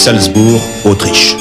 Salzbourg, Autriche.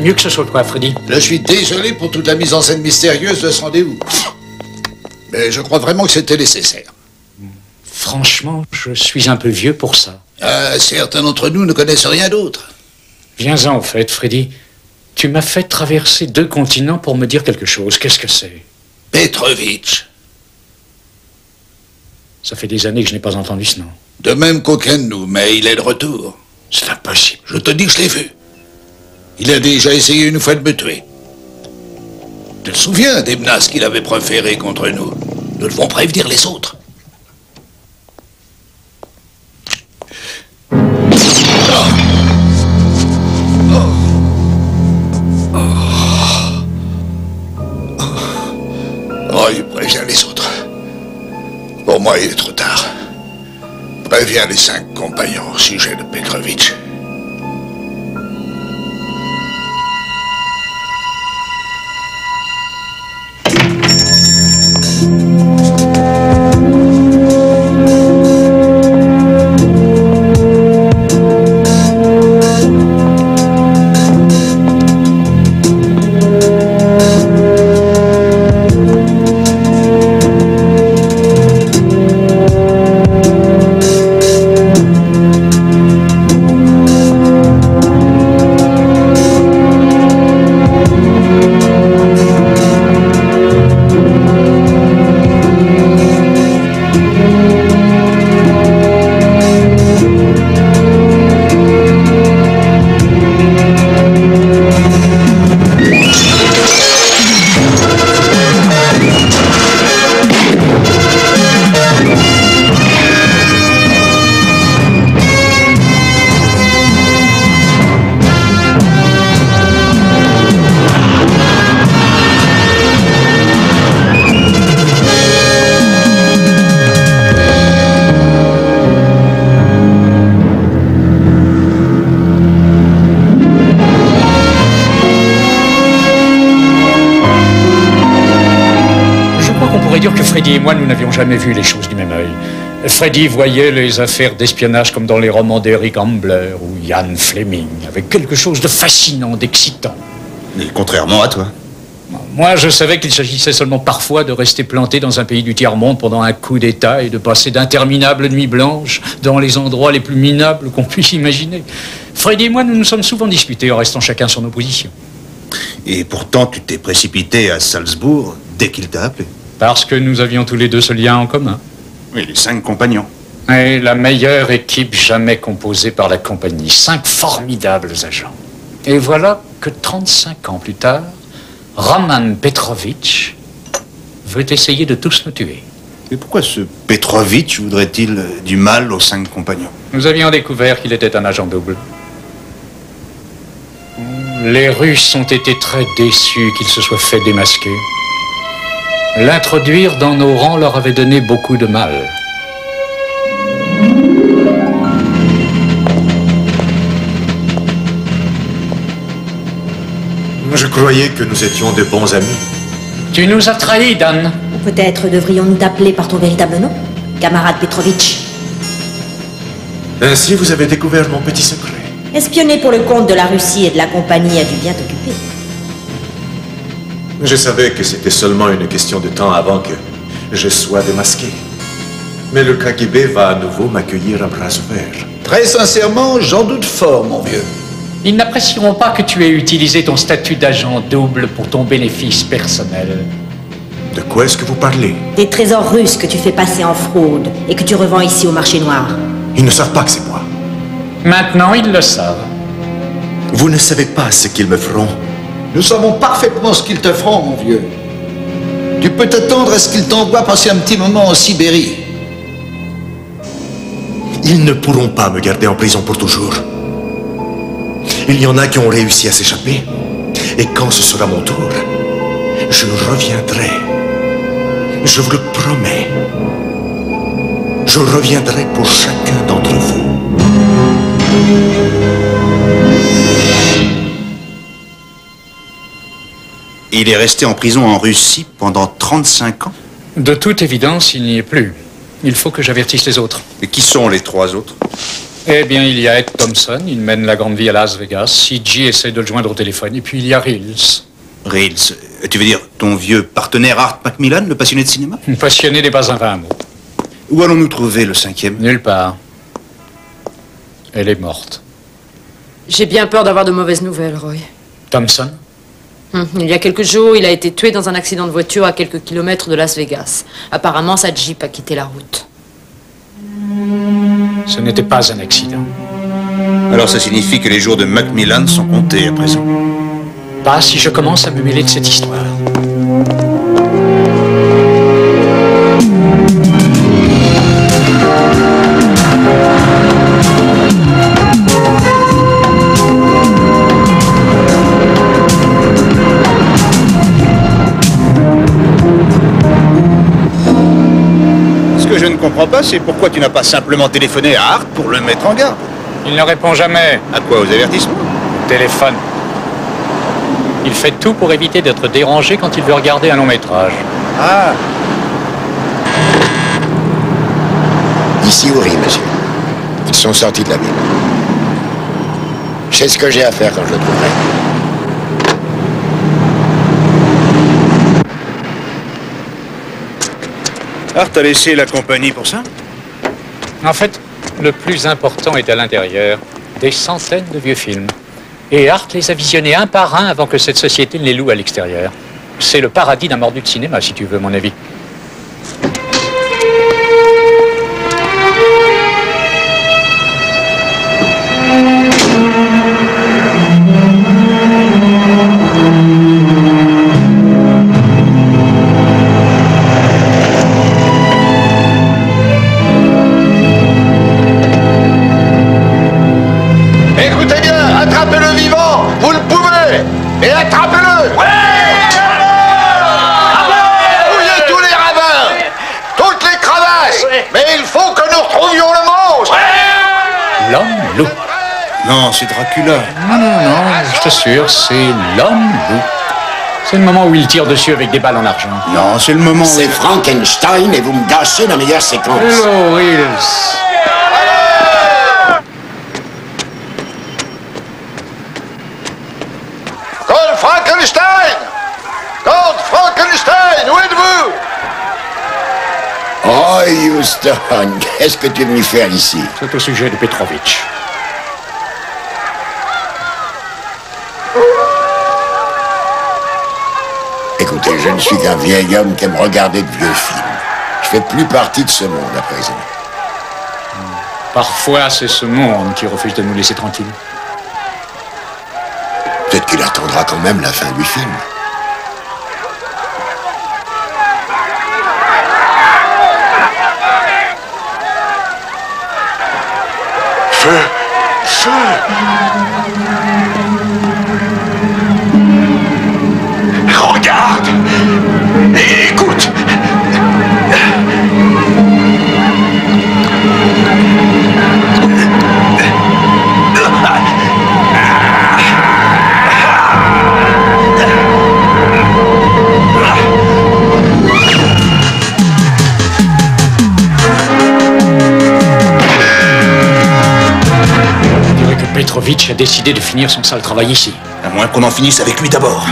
Mieux que ce soit toi, Freddy. Je suis désolé pour toute la mise en scène mystérieuse de ce rendez-vous. Mais je crois vraiment que c'était nécessaire. Franchement, je suis un peu vieux pour ça. Certains d'entre nous ne connaissent rien d'autre. Viens-en, au fait, Freddy. Tu m'as fait traverser 2 continents pour me dire quelque chose. Qu'est-ce que c'est? Petrovitch. Ça fait des années que je n'ai pas entendu ce nom. De même qu'aucun de nous, mais il est de retour. C'est impossible. Je te dis que je l'ai vu. Il a déjà essayé une fois de me tuer. Tu te souviens des menaces qu'il avait proférées contre nous? Nous devons prévenir les autres. Oh, il prévient les autres. Pour moi, il est trop tard. Préviens les 5 compagnons au sujet de Petrovitch. Freddy et moi, nous n'avions jamais vu les choses du même œil. Freddy voyait les affaires d'espionnage comme dans les romans d'Eric Ambler ou Ian Fleming, avec quelque chose de fascinant, d'excitant. Mais contrairement à toi. Moi, je savais qu'il s'agissait seulement parfois de rester planté dans un pays du tiers-monde pendant un coup d'État et de passer d'interminables nuits blanches dans les endroits les plus minables qu'on puisse imaginer. Freddy et moi, nous nous sommes souvent disputés en restant chacun sur nos positions. Et pourtant, tu t'es précipité à Salzbourg dès qu'il t'a appelé. Parce que nous avions tous les deux ce lien en commun. Oui, les 5 compagnons. Et la meilleure équipe jamais composée par la compagnie. 5 formidables agents. Et voilà que 35 ans plus tard, Roman Petrovitch veut essayer de tous nous tuer. Mais pourquoi ce Petrovitch voudrait-il du mal aux 5 compagnons? Nous avions découvert qu'il était un agent double. Les Russes ont été très déçus qu'il se soit fait démasquer. L'introduire dans nos rangs leur avait donné beaucoup de mal. Je croyais que nous étions de bons amis. Tu nous as trahis, Dan. Ou peut-être devrions-nous t'appeler par ton véritable nom, camarade Petrovitch. Ainsi, vous avez découvert mon petit secret. Espionner pour le compte de la Russie et de la compagnie a dû bien t'occuper. Je savais que c'était seulement une question de temps avant que je sois démasqué. Mais le KGB va à nouveau m'accueillir à bras ouverts. Très sincèrement, j'en doute fort, mon vieux. Ils n'apprécieront pas que tu aies utilisé ton statut d'agent double pour ton bénéfice personnel. De quoi est-ce que vous parlez? Des trésors russes que tu fais passer en fraude et que tu revends ici au marché noir. Ils ne savent pas que c'est moi. Maintenant, ils le savent. Vous ne savez pas ce qu'ils me feront. Nous savons parfaitement ce qu'ils te feront, mon vieux. Tu peux t'attendre à ce qu'ils t'envoient passer un petit moment en Sibérie. Ils ne pourront pas me garder en prison pour toujours. Il y en a qui ont réussi à s'échapper. Et quand ce sera mon tour, je reviendrai. Je vous le promets. Je reviendrai pour chacun d'entre vous. Il est resté en prison en Russie pendant 35 ans. De toute évidence, il n'y est plus. Il faut que j'avertisse les autres. Et qui sont les 3 autres? Eh bien, il y a Ed Thompson, il mène la grande vie à Las Vegas. CG essaie de le joindre au téléphone. Et puis il y a Reels. Reels, tu veux dire ton vieux partenaire Art Macmillan, le passionné de cinéma? Passionné n'est pas un vain mot. Où allons-nous trouver le 5e? Nulle part. Elle est morte. J'ai bien peur d'avoir de mauvaises nouvelles, Roy. Thompson? Il y a quelques jours, il a été tué dans un accident de voiture à quelques kilomètres de Las Vegas. Apparemment, sa Jeep a quitté la route. Ce n'était pas un accident. Alors ça signifie que les jours de Macmillan sont comptés à présent. Pas si je commence à me mêler de cette histoire. Ce que je ne comprends pas, c'est pourquoi tu n'as pas simplement téléphoné à Art pour le mettre en garde. Il ne répond jamais. À quoi? Aux avertissements? Téléphone. Il fait tout pour éviter d'être dérangé quand il veut regarder un long métrage. Ah, Ici Uri, monsieur. Ils sont sortis de la ville. Je sais ce que j'ai à faire quand je le trouverai. Art a laissé la compagnie pour ça? En fait, le plus important est à l'intérieur. Des centaines de vieux films. Et Art les a visionnés un par un avant que cette société ne les loue à l'extérieur. C'est le paradis d'un mordu de cinéma, si tu veux mon avis. Écoutez bien, attrapez-le vivant, vous le pouvez, et attrapez-le. Fouillez tous les ravins, toutes les crevasses, mais il faut que nous retrouvions le monstre. L'homme-loup. Non, c'est Dracula. Non, je t'assure, c'est l'homme-loup. C'est le moment où il tire dessus avec des balles en argent. Non, c'est le moment où... C'est Frankenstein et vous me gâchez la meilleure séquence. Hello, Reels. Comte Frankenstein! Comte Frankenstein, où êtes-vous? Oh, Houston, qu'est-ce que tu es venu faire ici? C'est au sujet de Petrovitch. Écoutez, je ne suis qu'un vieil homme qui aime regarder de vieux films. Je fais plus partie de ce monde à présent. Parfois, c'est ce monde qui refuse de nous laisser tranquilles. Peut-être qu'il attendra quand même la fin du film. Feu! Feu! Regarde! Et écoute! Petrovitch a décidé de finir son sale travail ici. À moins qu'on en finisse avec lui d'abord.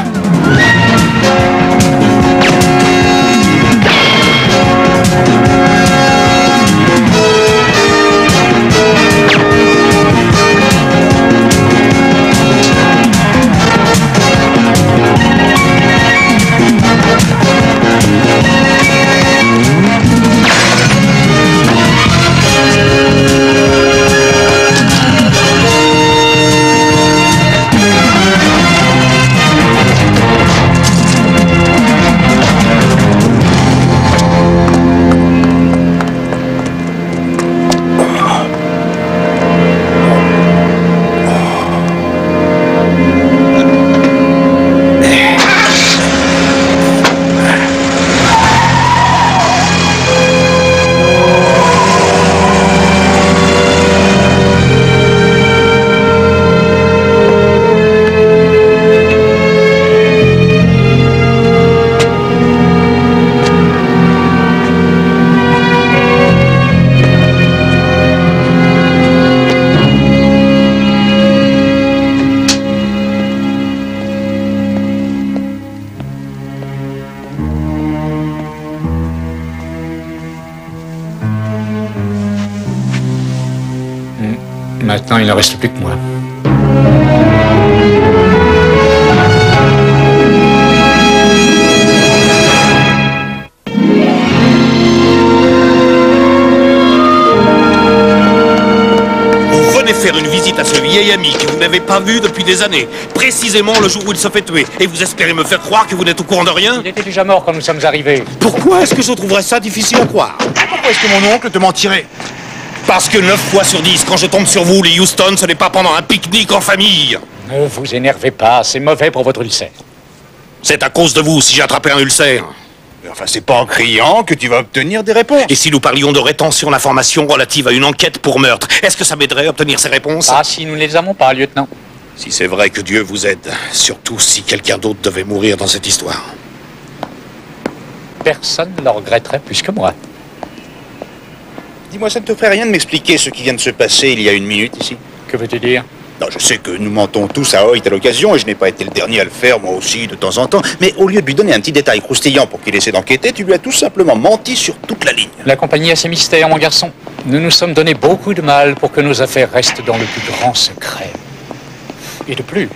Maintenant, il ne reste plus que moi. Vous venez faire une visite à ce vieil ami que vous n'avez pas vu depuis des années, précisément le jour où il se fait tuer, et vous espérez me faire croire que vous n'êtes au courant de rien? Il était déjà mort quand nous sommes arrivés. Pourquoi est-ce que je trouverais ça difficile à croire? Pourquoi est-ce que mon oncle te mentirait? Parce que 9 fois sur 10, quand je tombe sur vous, les Houston, ce n'est pas pendant un pique-nique en famille. Ne vous énervez pas, c'est mauvais pour votre ulcère. C'est à cause de vous si j'ai attrapé un ulcère. Mais enfin, c'est pas en criant que tu vas obtenir des réponses. Et si nous parlions de rétention d'informations relatives à une enquête pour meurtre, est-ce que ça m'aiderait à obtenir ces réponses? Ah, si nous ne les avons pas, lieutenant. Si c'est vrai, que Dieu vous aide. Surtout si quelqu'un d'autre devait mourir dans cette histoire. Personne ne le regretterait plus que moi. Dis-moi, ça ne te ferait rien de m'expliquer ce qui vient de se passer il y a une minute ici? Que veux-tu dire? Non, je sais que nous mentons tous à Hoyt à l'occasion, et je n'ai pas été le dernier à le faire, moi aussi, de temps en temps. Mais au lieu de lui donner un petit détail croustillant pour qu'il essaie d'enquêter, tu lui as tout simplement menti sur toute la ligne. La compagnie a ses mystères, mon garçon. Nous nous sommes donné beaucoup de mal pour que nos affaires restent dans le plus grand secret. Et de plus,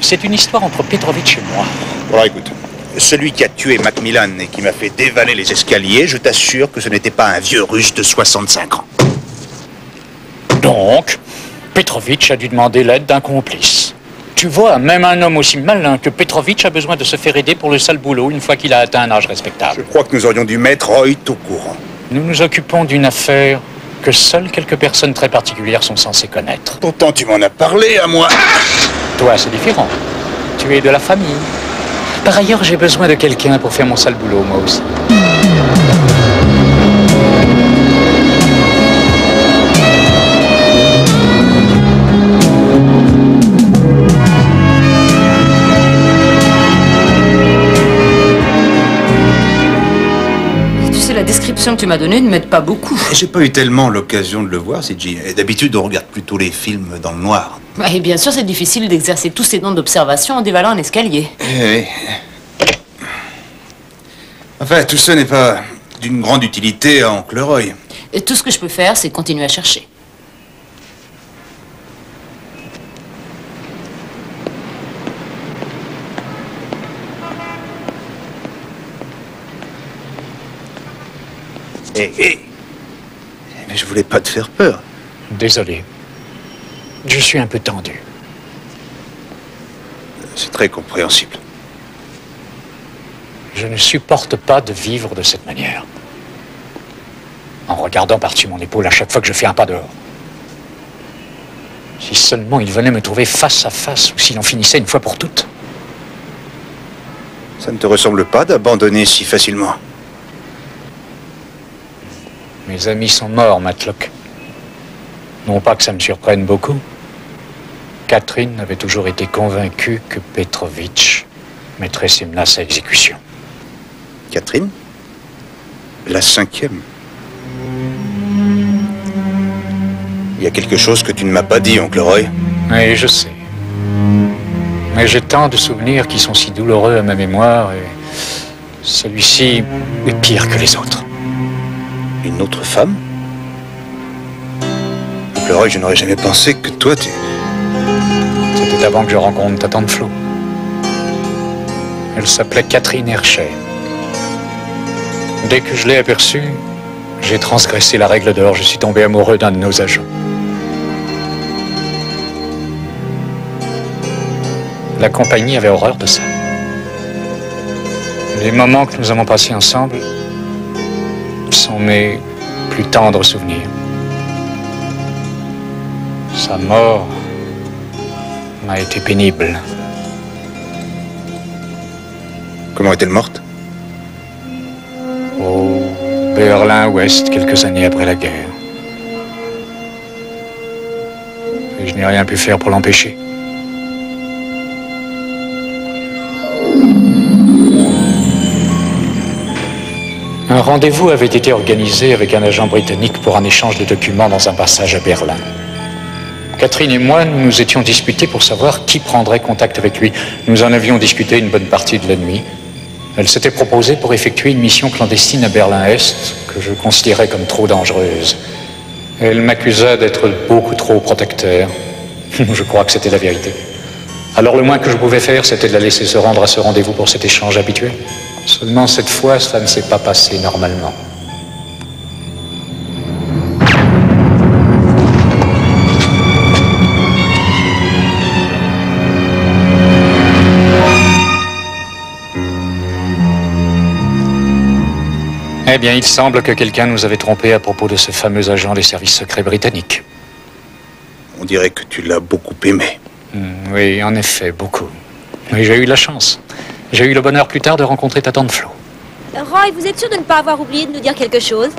c'est une histoire entre Petrovitch et moi. Alors écoute, celui qui a tué Macmillan et qui m'a fait dévaler les escaliers, je t'assure que ce n'était pas un vieux russe de 65 ans. Donc, Petrovitch a dû demander l'aide d'un complice. Tu vois, même un homme aussi malin que Petrovitch a besoin de se faire aider pour le sale boulot une fois qu'il a atteint un âge respectable. Je crois que nous aurions dû mettre Hoyt au courant. Nous nous occupons d'une affaire que seules quelques personnes très particulières sont censées connaître. Pourtant, tu m'en as parlé à moi. Toi, c'est différent. Tu es de la famille. Par ailleurs, j'ai besoin de quelqu'un pour faire mon sale boulot, moi aussi. Tu sais, la description que tu m'as donnée ne m'aide pas beaucoup. J'ai pas eu tellement l'occasion de le voir, CJ. Et d'habitude, on regarde plutôt les films dans le noir. Et bien sûr, c'est difficile d'exercer tous ces dons d'observation en dévalant un escalier. Oui. Enfin, tout ça n'est pas d'une grande utilité à Oncle Roy. Et tout ce que je peux faire, c'est continuer à chercher. Mais je voulais pas te faire peur. Désolé. Je suis un peu tendu. C'est très compréhensible. Je ne supporte pas de vivre de cette manière. En regardant par-dessus mon épaule à chaque fois que je fais un pas dehors. Si seulement il venait me trouver face à face, ou s'il en finissait une fois pour toutes. Ça ne te ressemble pas d'abandonner si facilement? Mes amis sont morts, Matlock. Non pas que ça me surprenne beaucoup. Catherine avait toujours été convaincue que Petrovitch mettrait ses menaces à exécution. Catherine? La 5e. Il y a quelque chose que tu ne m'as pas dit, oncle Roy. Oui, je sais. Mais j'ai tant de souvenirs qui sont si douloureux à ma mémoire et celui-ci est pire que les autres. Une autre femme? Oncle Roy, je n'aurais jamais pensé que toi, tu... C'était avant que je rencontre ta tante Flo. Elle s'appelait Catherine Hershey. Dès que je l'ai aperçue, j'ai transgressé la règle d'or. Je suis tombé amoureux d'un de nos agents. La compagnie avait horreur de ça. Les moments que nous avons passés ensemble sont mes plus tendres souvenirs. Sa mort m'a été pénible. Comment est-elle morte? Au Berlin-Ouest, quelques années après la guerre. Et je n'ai rien pu faire pour l'empêcher. Un rendez-vous avait été organisé avec un agent britannique pour un échange de documents dans un passage à Berlin. Catherine et moi, nous nous étions disputés pour savoir qui prendrait contact avec lui. Nous en avions discuté une bonne partie de la nuit. Elle s'était proposée pour effectuer une mission clandestine à Berlin-Est que je considérais comme trop dangereuse. Elle m'accusa d'être beaucoup trop protecteur. Je crois que c'était la vérité. Alors le moins que je pouvais faire, c'était de la laisser se rendre à ce rendez-vous pour cet échange habituel. Seulement cette fois, cela ne s'est pas passé normalement. Eh bien, il semble que quelqu'un nous avait trompés à propos de ce fameux agent des services secrets britanniques. On dirait que tu l'as beaucoup aimé. Oui, en effet, beaucoup. Mais j'ai eu de la chance. J'ai eu le bonheur plus tard de rencontrer ta tante Flo. Roy, vous êtes sûr de ne pas avoir oublié de nous dire quelque chose?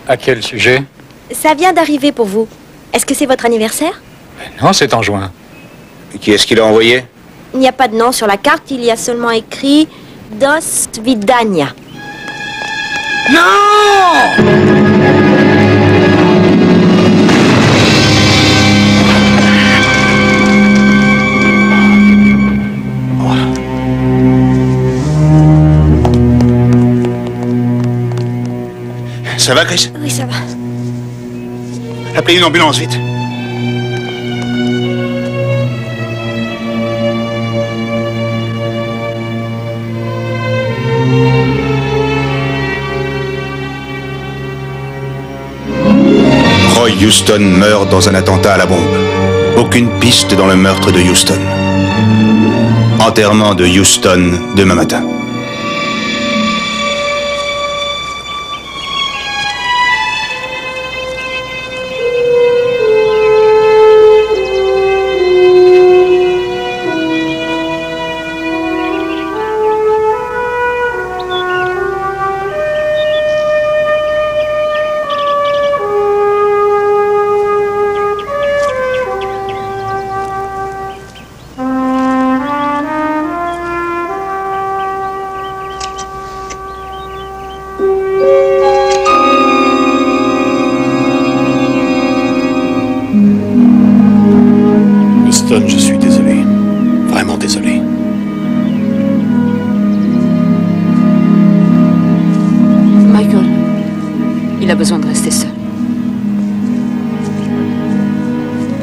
À quel sujet? Ça vient d'arriver pour vous. Est-ce que c'est votre anniversaire? Non, c'est en juin. Et qui est-ce qui l'a envoyé? Il n'y a pas de nom sur la carte, il y a seulement écrit Dos Vidania. Non! Ça va, Chris? Oui, ça va. Appelez une ambulance, vite. Roy Houston meurt dans un attentat à la bombe. Aucune piste dans le meurtre de Houston. Enterrement de Houston demain matin. Houston, je suis désolé. Vraiment désolé. Michael, il a besoin de rester seul.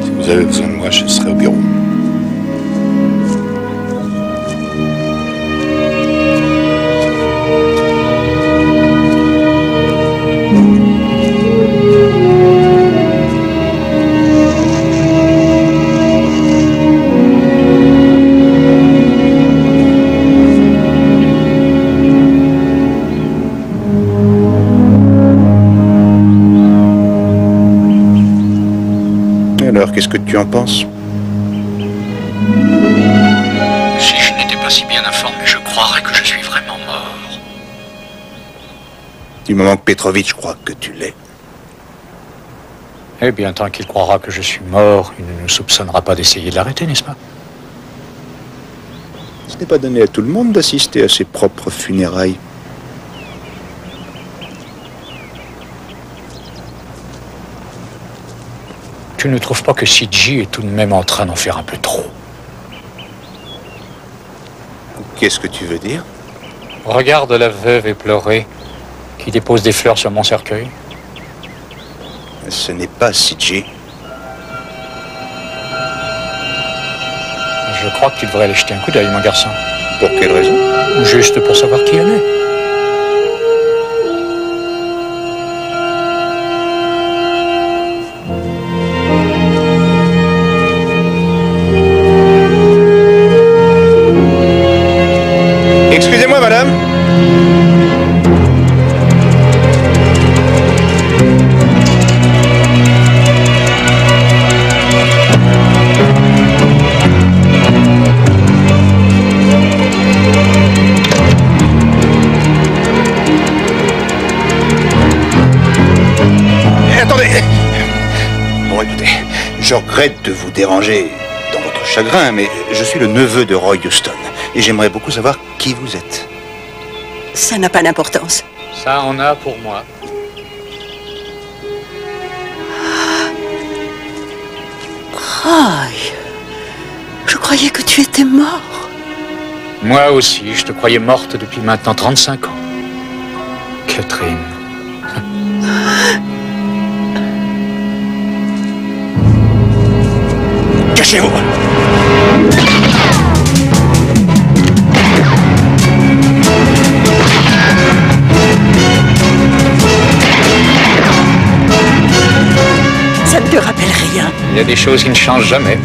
Si vous avez besoin de moi, je serai au bureau. Alors, qu'est-ce que tu en penses? Si je n'étais pas si bien informé, je croirais que je suis vraiment mort. Du moment que Petrovitch croit que tu l'es. Eh bien, tant qu'il croira que je suis mort, il ne nous soupçonnera pas d'essayer de l'arrêter, n'est-ce pas? Ce n'est pas donné à tout le monde d'assister à ses propres funérailles. Tu ne trouves pas que Siji est tout de même en train d'en faire un peu trop? Qu'est-ce que tu veux dire? Regarde la veuve éplorée qui dépose des fleurs sur mon cercueil. Ce n'est pas Siji. Je crois que tu devrais aller jeter un coup d'œil, mon garçon. Pour quelle raison? Juste pour savoir qui elle est. Excusez-moi, madame. Attendez. Bon, écoutez, je regrette de vous déranger dans votre chagrin, mais je suis le neveu de Roy Houston. Et j'aimerais beaucoup savoir qui vous êtes. Ça n'a pas d'importance. Ça en a pour moi. Roy, je croyais que tu étais mort. Moi aussi, je te croyais morte depuis maintenant 35 ans. Catherine. Cachez-vous! Ça ne te rappelle rien. Il y a des choses qui ne changent jamais.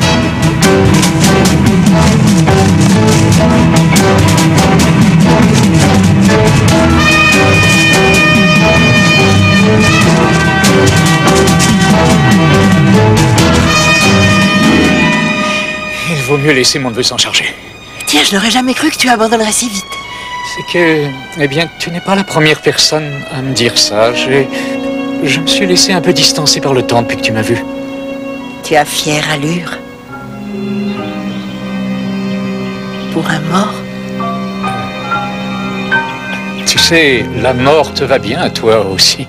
Il vaut mieux laisser mon neveu s'en charger. Tiens, je n'aurais jamais cru que tu abandonnerais si vite. C'est que, eh bien, tu n'es pas la première personne à me dire ça. Je me suis laissé un peu distancer par le temps depuis que tu m'as vu. Tu as fière allure. Pour un mort. Tu sais, la mort te va bien à toi aussi.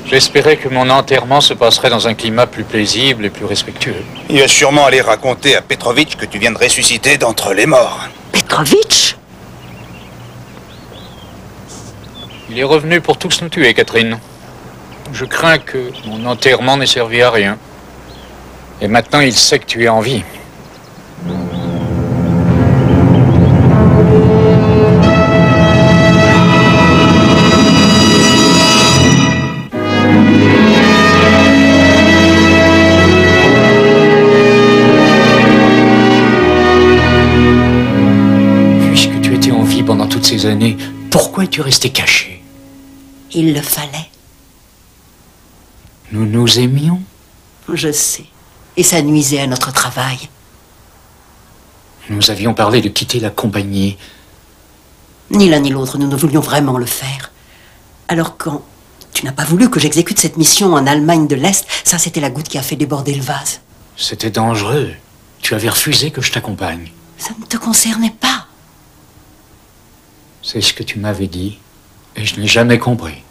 J'espérais que mon enterrement se passerait dans un climat plus paisible et plus respectueux. Il va sûrement aller raconter à Petrovitch que tu viens de ressusciter d'entre les morts. Petrovitch? Il est revenu pour tous nous tuer, Catherine. Je crains que mon enterrement n'ait servi à rien. Et maintenant, il sait que tu es en vie. Pendant toutes ces années, pourquoi es-tu resté caché? Il le fallait. Nous nous aimions. Je sais. Et ça nuisait à notre travail. Nous avions parlé de quitter la compagnie. Ni l'un ni l'autre, nous ne voulions vraiment le faire. Alors quand tu n'as pas voulu que j'exécute cette mission en Allemagne de l'Est, ça c'était la goutte qui a fait déborder le vase. C'était dangereux. Tu avais refusé que je t'accompagne. Ça ne te concernait pas. C'est ce que tu m'avais dit, et je n'ai jamais compris.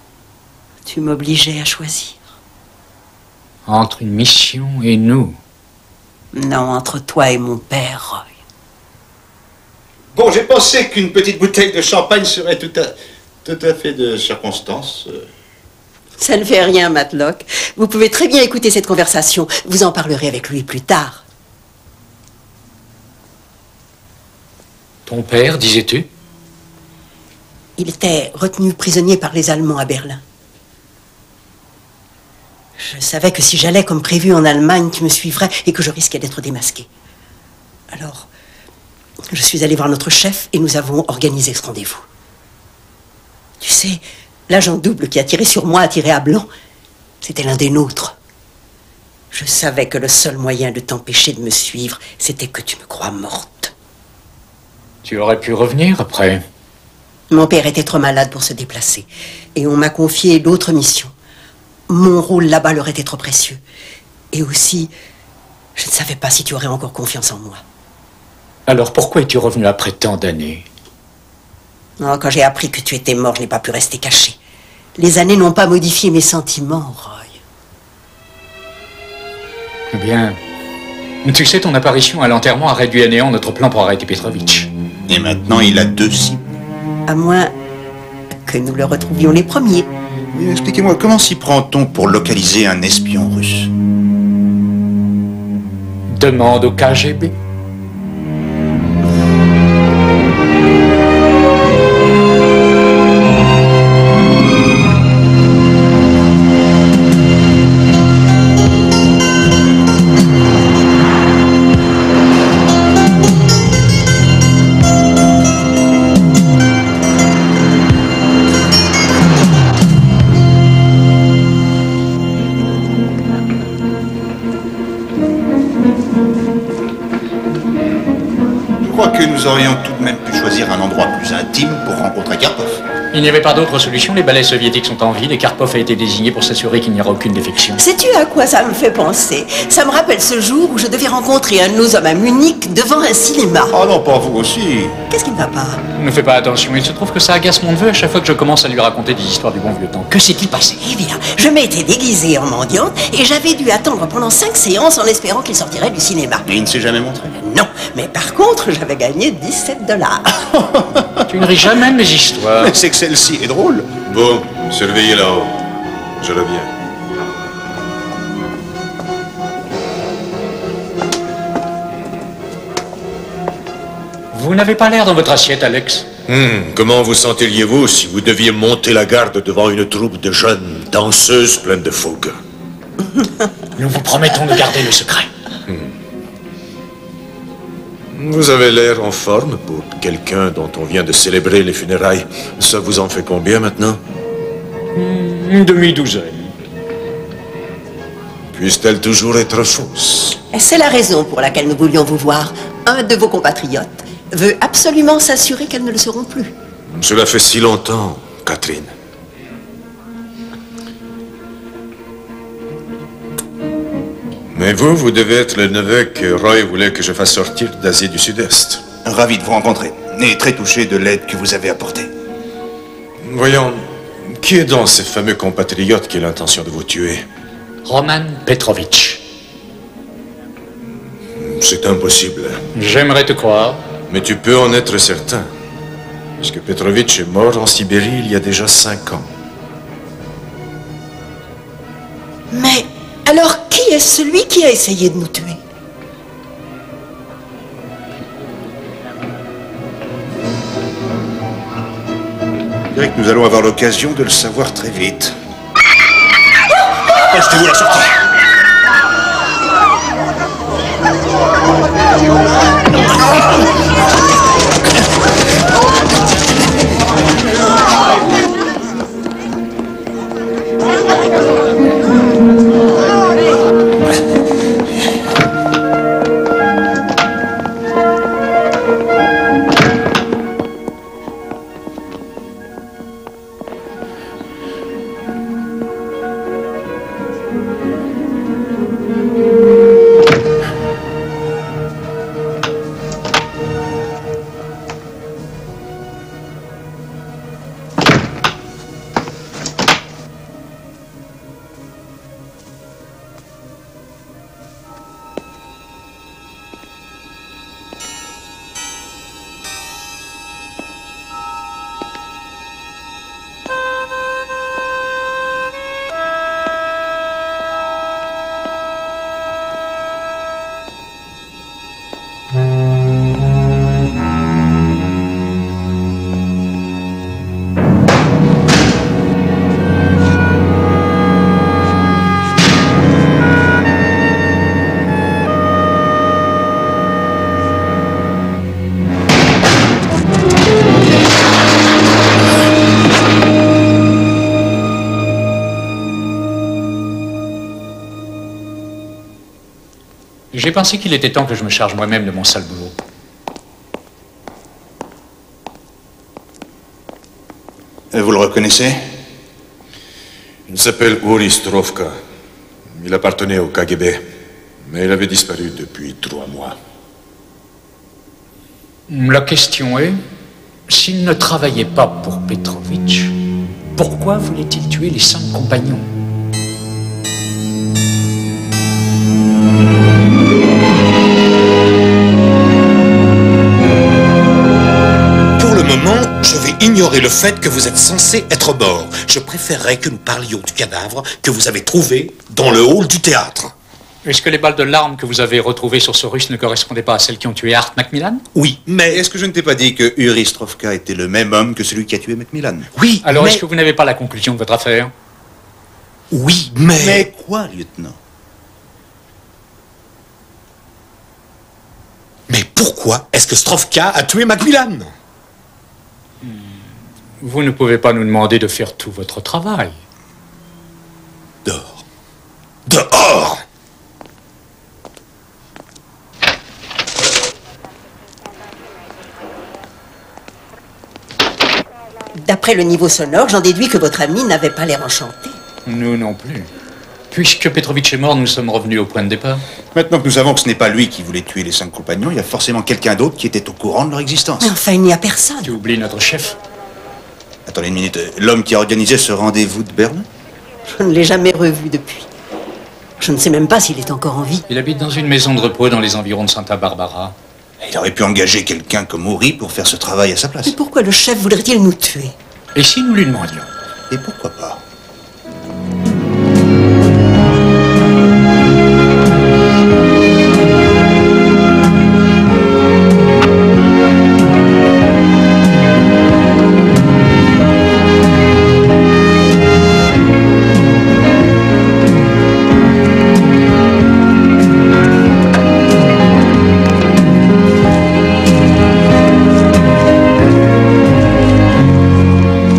Tu m'obligeais à choisir. Entre une mission et nous. Non, entre toi et mon père, Roy. Bon, j'ai pensé qu'une petite bouteille de champagne serait tout à fait de circonstance. Ça ne fait rien, Matlock. Vous pouvez très bien écouter cette conversation. Vous en parlerez avec lui plus tard. Ton père, disais-tu? Il était retenu prisonnier par les Allemands à Berlin. Je savais que si j'allais comme prévu en Allemagne, tu me suivrais et que je risquais d'être démasqué. Alors, je suis allé voir notre chef et nous avons organisé ce rendez-vous. Tu sais, l'agent double qui a tiré sur moi, a tiré à blanc, c'était l'un des nôtres. Je savais que le seul moyen de t'empêcher de me suivre, c'était que tu me crois morte. Tu aurais pu revenir après. Mon père était trop malade pour se déplacer et on m'a confié d'autres missions. Mon rôle là-bas leur était trop précieux. Et aussi, je ne savais pas si tu aurais encore confiance en moi. Alors pourquoi es-tu revenu après tant d'années? Oh, quand j'ai appris que tu étais mort, je n'ai pas pu rester caché. Les années n'ont pas modifié mes sentiments, Roy. Eh bien, tu sais, ton apparition à l'enterrement a réduit à néant notre plan pour arrêter Petrovitch. Et maintenant, il a 2 cibles. À moins que nous le retrouvions les premiers. Mais expliquez-moi, comment s'y prend-on pour localiser un espion russe? Demande au KGB. Nous aurions tout de même pu choisir un endroit plus intime pour rencontrer Karpov. Il n'y avait pas d'autre solution, les balais soviétiques sont en ville et Karpov a été désigné pour s'assurer qu'il n'y aura aucune défection. Sais-tu à quoi ça me fait penser? Ça me rappelle ce jour où je devais rencontrer un de nos hommes à Munich devant un cinéma. Oh non, pas vous aussi. Qu'est-ce qui ne va pas? Ne fais pas attention, il se trouve que ça agace mon neveu à chaque fois que je commence à lui raconter des histoires du bon vieux temps. Que s'est-il passé? Eh bien, je m'étais déguisée en mendiante et j'avais dû attendre pendant 5 séances en espérant qu'il sortirait du cinéma. Et il ne s'est jamais montré? Non, mais par contre, j'avais gagné $17. Tu ne ris jamais de mes histoires. Mais c'est que celle-ci est drôle. Bon, surveillez là-haut. Je reviens. Vous n'avez pas l'air dans votre assiette, Alex. Comment vous sentiriez-vous si vous deviez monter la garde devant une troupe de jeunes danseuses pleines de fougue? Nous vous promettons de garder le secret. Vous avez l'air en forme pour quelqu'un dont on vient de célébrer les funérailles. Ça vous en fait combien maintenant? Une demi-douzaine. Puisse-t-elle toujours être fausse? C'est la raison pour laquelle nous voulions vous voir. Un de vos compatriotes veut absolument s'assurer qu'elles ne le seront plus. Cela fait si longtemps, Catherine. Mais vous devez être le neveu que Roy voulait que je fasse sortir d'Asie du Sud-Est. Ravi de vous rencontrer, et très touché de l'aide que vous avez apportée. Voyons, qui est donc ces fameux compatriotes qui a l'intention de vous tuer? Roman Petrovitch. C'est impossible. J'aimerais te croire. Mais tu peux en être certain. Puisque Petrovitch est mort en Sibérie il y a déjà 5 ans. Mais alors, qui est celui qui a essayé de nous tuer? Je dirais que nous allons avoir l'occasion de le savoir très vite. Achetez-vous la sortie. J'ai pensé qu'il était temps que je me charge moi-même de mon sale boulot. Vous le reconnaissez? Il s'appelle Uri Strovka. Il appartenait au KGB, mais il avait disparu depuis 3 mois. La question est, s'il ne travaillait pas pour Petrovitch, pourquoi voulait-il tuer les 5 compagnons? Pour le moment, je vais ignorer le fait que vous êtes censé être mort. Je préférerais que nous parlions du cadavre que vous avez trouvé dans le hall du théâtre. Est-ce que les balles de l'arme que vous avez retrouvées sur ce russe ne correspondaient pas à celles qui ont tué Art Macmillan? Oui, mais... Est-ce que je ne t'ai pas dit que Uri Strovka était le même homme que celui qui a tué Macmillan? Oui, alors mais... est-ce que vous n'avez pas la conclusion de votre affaire? Oui, mais... Mais quoi, lieutenant? Mais pourquoi est-ce que Strovka a tué Macmillan? Vous ne pouvez pas nous demander de faire tout votre travail. Dehors. Dehors! D'après le niveau sonore, j'en déduis que votre ami n'avait pas l'air enchanté. Nous non plus. Puisque Petrovitch est mort, nous sommes revenus au point de départ. Maintenant que nous savons que ce n'est pas lui qui voulait tuer les 5 compagnons, il y a forcément quelqu'un d'autre qui était au courant de leur existence. Mais enfin, il n'y a personne. Tu oublies notre chef. Attendez une minute, l'homme qui a organisé ce rendez-vous de Berlin? Je ne l'ai jamais revu depuis. Je ne sais même pas s'il est encore en vie. Il habite dans une maison de repos dans les environs de Santa Barbara. Il aurait pu engager quelqu'un comme Uri pour faire ce travail à sa place. Mais pourquoi le chef voudrait-il nous tuer? Et si nous lui demandions? Et pourquoi pas?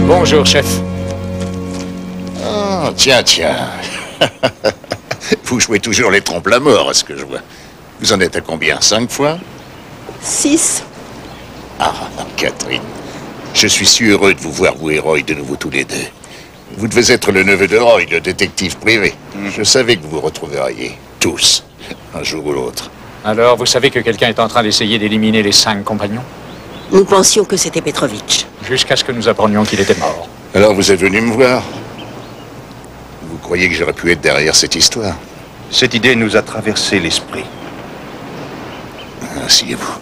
Bonjour, chef. Oh, tiens. Vous jouez toujours les trompes la mort, à ce que je vois. Vous en êtes à combien? 5 fois? 6. Ah, Catherine. Je suis si heureux de vous voir, vous et Roy, de nouveau tous les deux. Vous devez être le neveu de Roy, le détective privé. Je savais que vous vous retrouveriez, tous, un jour ou l'autre. Alors, vous savez que quelqu'un est en train d'essayer d'éliminer les 5 compagnons? Nous pensions que c'était Petrovitch. Jusqu'à ce que nous apprenions qu'il était mort. Alors vous êtes venu me voir. Vous croyez que j'aurais pu être derrière cette histoire? Cette idée nous a traversé l'esprit. Asseyez-vous.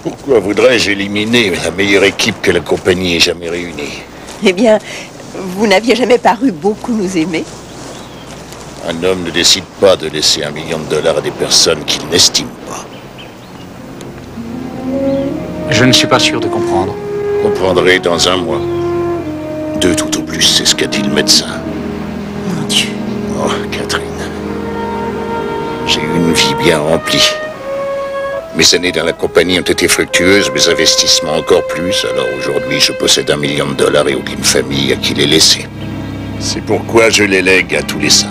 Pourquoi voudrais-je éliminer la meilleure équipe que la compagnie ait jamais réunie? Eh bien, vous n'aviez jamais paru beaucoup nous aimer. Un homme ne décide pas de laisser $1 million à des personnes qu'il n'estime pas. Je ne suis pas sûr de comprendre. Comprendrez dans 1 mois. 2 tout au plus, c'est ce qu'a dit le médecin. Mon Dieu. Oh, Catherine. J'ai eu une vie bien remplie. Mes années dans la compagnie ont été fructueuses, mes investissements encore plus. Alors aujourd'hui, je possède $1 million et aucune famille à qui les laisser. C'est pourquoi je les lègue à tous les 5.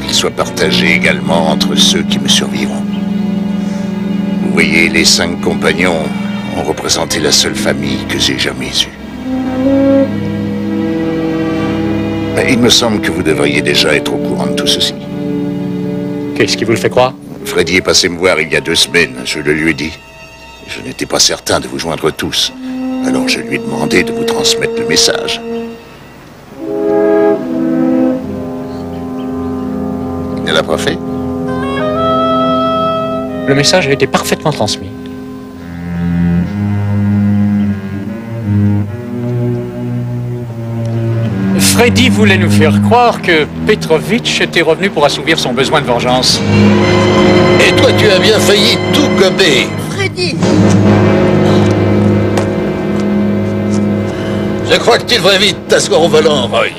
Qu'ils soient partagés également entre ceux qui me survivront. Vous voyez, les 5 compagnons ont représenté la seule famille que j'ai jamais eue. Mais il me semble que vous devriez déjà être au courant de tout ceci. Qu'est-ce qui vous le fait croire? Freddy est passé me voir il y a 2 semaines, je le lui ai dit. Je n'étais pas certain de vous joindre tous. Alors je lui ai demandé de vous transmettre le message. Il ne l'a pas fait? Le message a été parfaitement transmis. Freddy voulait nous faire croire que Petrovitch était revenu pour assouvir son besoin de vengeance. Et toi, tu as bien failli tout gober. Freddy! Je crois que tu devrais vite t'asseoir au volant, Roy.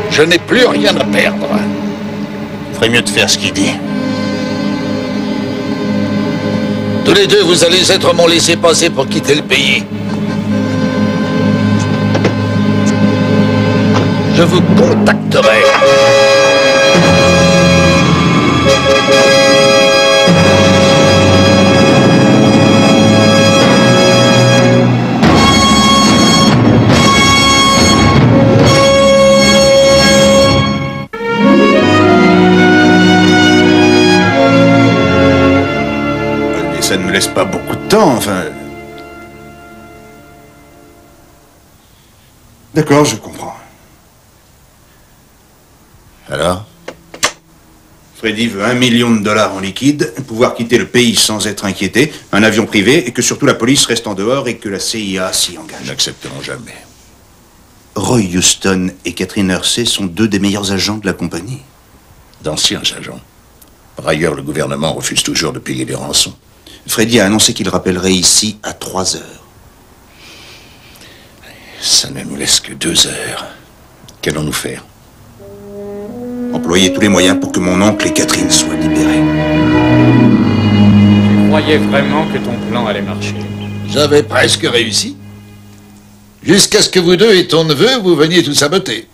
Je n'ai plus rien à perdre. Ferait mieux de faire ce qu'il dit. Tous les deux, vous allez être mon laissez-passer pour quitter le pays. Je vous contacterai. me laisse pas beaucoup de temps, enfin... D'accord, je comprends. Alors? Freddy veut $1 million en liquide, pouvoir quitter le pays sans être inquiété, un avion privé, et que surtout la police reste en dehors et que la CIA s'y engage. Nous n'accepterons jamais. Roy Houston et Catherine Hersey sont deux des meilleurs agents de la compagnie. D'anciens agents. Par ailleurs, le gouvernement refuse toujours de payer les rançons. Freddy a annoncé qu'il rappellerait ici à 3 heures. Ça ne nous laisse que 2 heures. Qu'allons-nous faire? Employer tous les moyens pour que mon oncle et Catherine soient libérés. Tu croyais vraiment que ton plan allait marcher? J'avais presque réussi. Jusqu'à ce que vous deux et ton neveu, vous veniez tout saboter.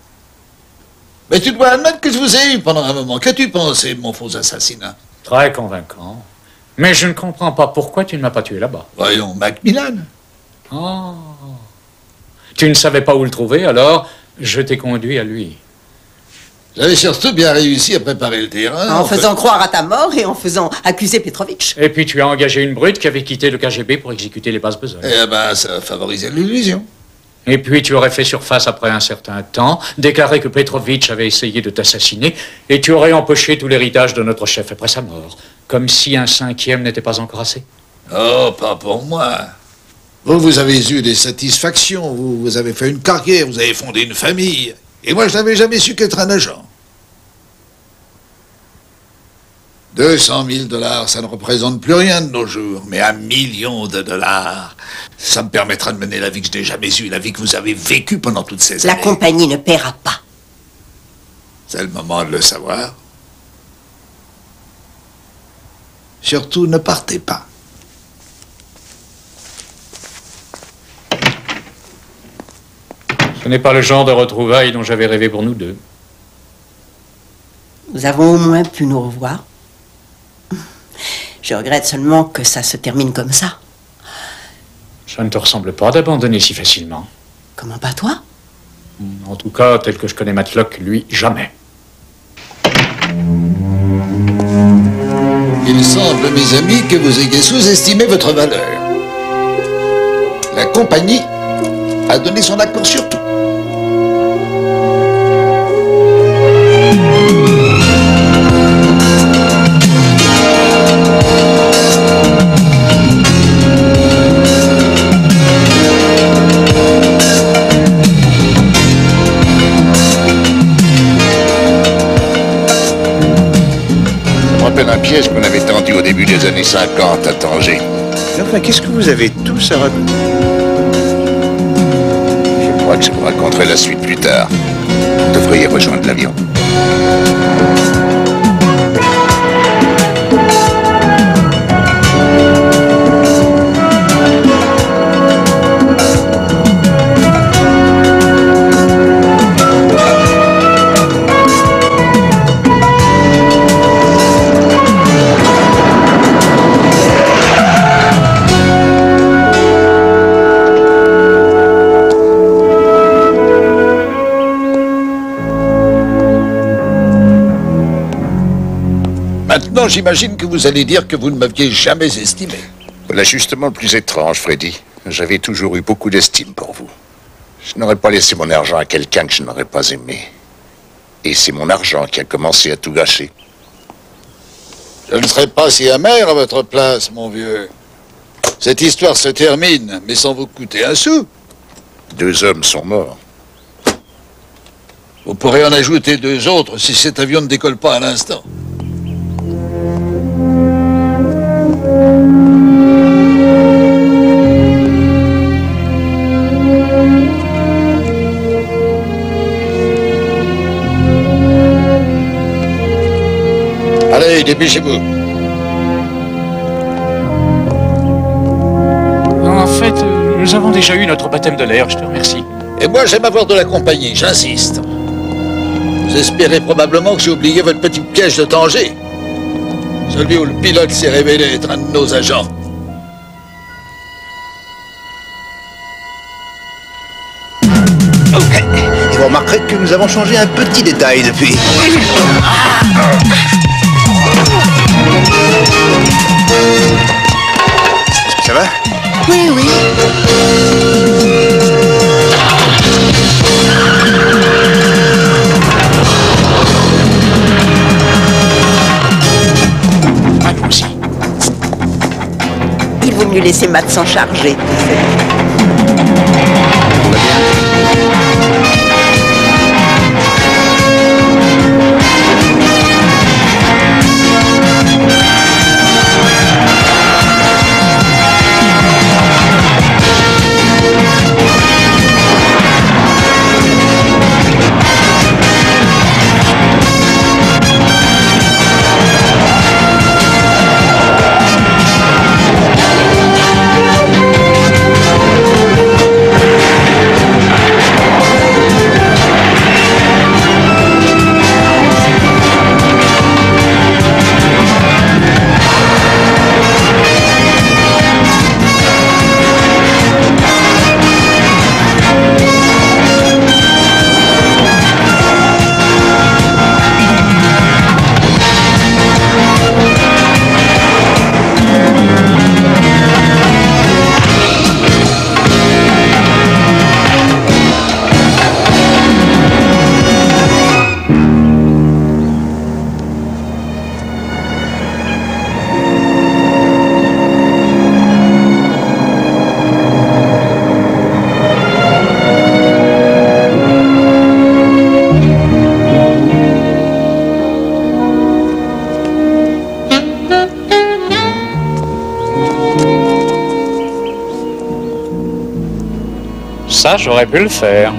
Mais tu dois admettre que je vous ai eu pendant un moment. Qu'as-tu pensé de mon faux assassinat? Très convaincant. Mais je ne comprends pas pourquoi tu ne m'as pas tué là-bas. Voyons, Macmillan. Oh. Tu ne savais pas où le trouver, alors je t'ai conduit à lui. J'avais surtout bien réussi à préparer le terrain. En faisant croire à ta mort et en faisant accuser Petrovitch. Et puis tu as engagé une brute qui avait quitté le KGB pour exécuter les basses besognes. Eh ben, ça favorisait l'illusion. Et puis tu aurais fait surface après un certain temps, déclaré que Petrovitch avait essayé de t'assassiner, et tu aurais empoché tout l'héritage de notre chef après sa mort. Comme si un 5e n'était pas encore assez. Oh, pas pour moi. Vous avez eu des satisfactions, vous avez fait une carrière, vous avez fondé une famille. Et moi, je n'avais jamais su qu'être un agent. 200 000 $, ça ne représente plus rien de nos jours. Mais $1 million, ça me permettra de mener la vie que je n'ai jamais eue, la vie que vous avez vécue pendant toutes ces années. La compagnie ne paiera pas. C'est le moment de le savoir. Surtout, ne partez pas. Ce n'est pas le genre de retrouvailles dont j'avais rêvé pour nous deux. Nous avons au moins pu nous revoir. Je regrette seulement que ça se termine comme ça. Ça ne te ressemble pas d'abandonner si facilement. Comment pas toi? En tout cas, tel que je connais Matlock, lui, jamais. Il semble, mes amis, que vous ayez sous-estimé votre valeur. La compagnie a donné son accord sur tout. Un piège qu'on avait tendu au début des années 50 à Tanger. Enfin, qu'est-ce que vous avez tous à raconter? Je crois que je vous raconterai la suite plus tard. Vous devriez rejoindre l'avion. Maintenant, j'imagine que vous allez dire que vous ne m'aviez jamais estimé. Voilà justement le plus étrange, Freddy. J'avais toujours eu beaucoup d'estime pour vous. Je n'aurais pas laissé mon argent à quelqu'un que je n'aurais pas aimé. Et c'est mon argent qui a commencé à tout gâcher. Je ne serais pas si amer à votre place, mon vieux. Cette histoire se termine, mais sans vous coûter un sou. 2 hommes sont morts. Vous pourrez en ajouter 2 autres si cet avion ne décolle pas à l'instant. Allez, dépêchez-vous. En fait, nous avons déjà eu notre baptême de l'air, je te remercie. Et moi, j'aime avoir de la compagnie, j'insiste. Vous espérez probablement que j'ai oublié votre petit piège de Tanger. Celui où le pilote s'est révélé être un de nos agents. Et vous remarquerez que nous avons changé un petit détail depuis. Ça va? Oui, oui. Allons-y. Il vaut mieux laisser Matt s'en charger. Ça, j'aurais pu le faire.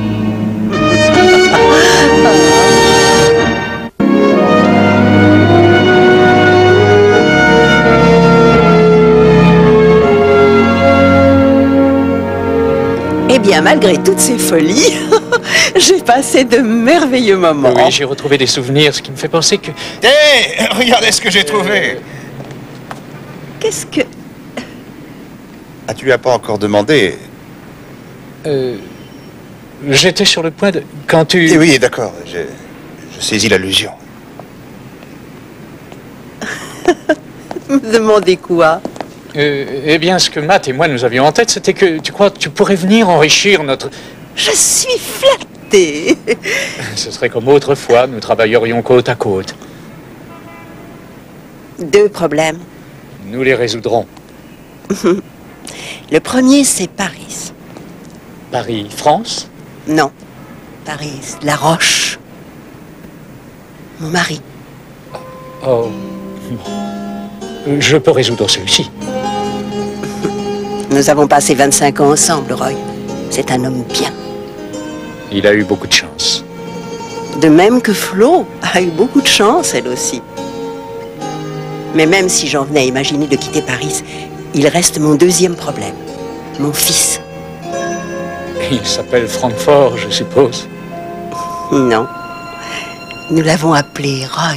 Eh bien, malgré toutes ces folies, j'ai passé de merveilleux moments. Oui, j'ai retrouvé des souvenirs, ce qui me fait penser que... Hé, regardez ce que j'ai trouvé. Qu'est-ce que... Ah, tu lui as pas encore demandé? J'étais sur le point de... Quand tu... Eh oui, d'accord, je saisis l'allusion. Me demandez quoi? Eh bien, ce que Matt et moi nous avions en tête, c'était que tu crois que tu pourrais venir enrichir notre... Je suis flattée. Ce serait comme autrefois, nous travaillerions côte à côte. 2 problèmes. Nous les résoudrons. Le premier, c'est Paris. Paris, France? Non. Paris, La Roche. Mon mari. Oh. Je peux résoudre celui-ci. Nous avons passé 25 ans ensemble, Roy. C'est un homme bien. Il a eu beaucoup de chance. De même que Flo a eu beaucoup de chance, elle aussi. Mais même si j'en venais à imaginer de quitter Paris, il reste mon deuxième problème. Mon fils. Il s'appelle Francfort, je suppose. Non. Nous l'avons appelé Roy.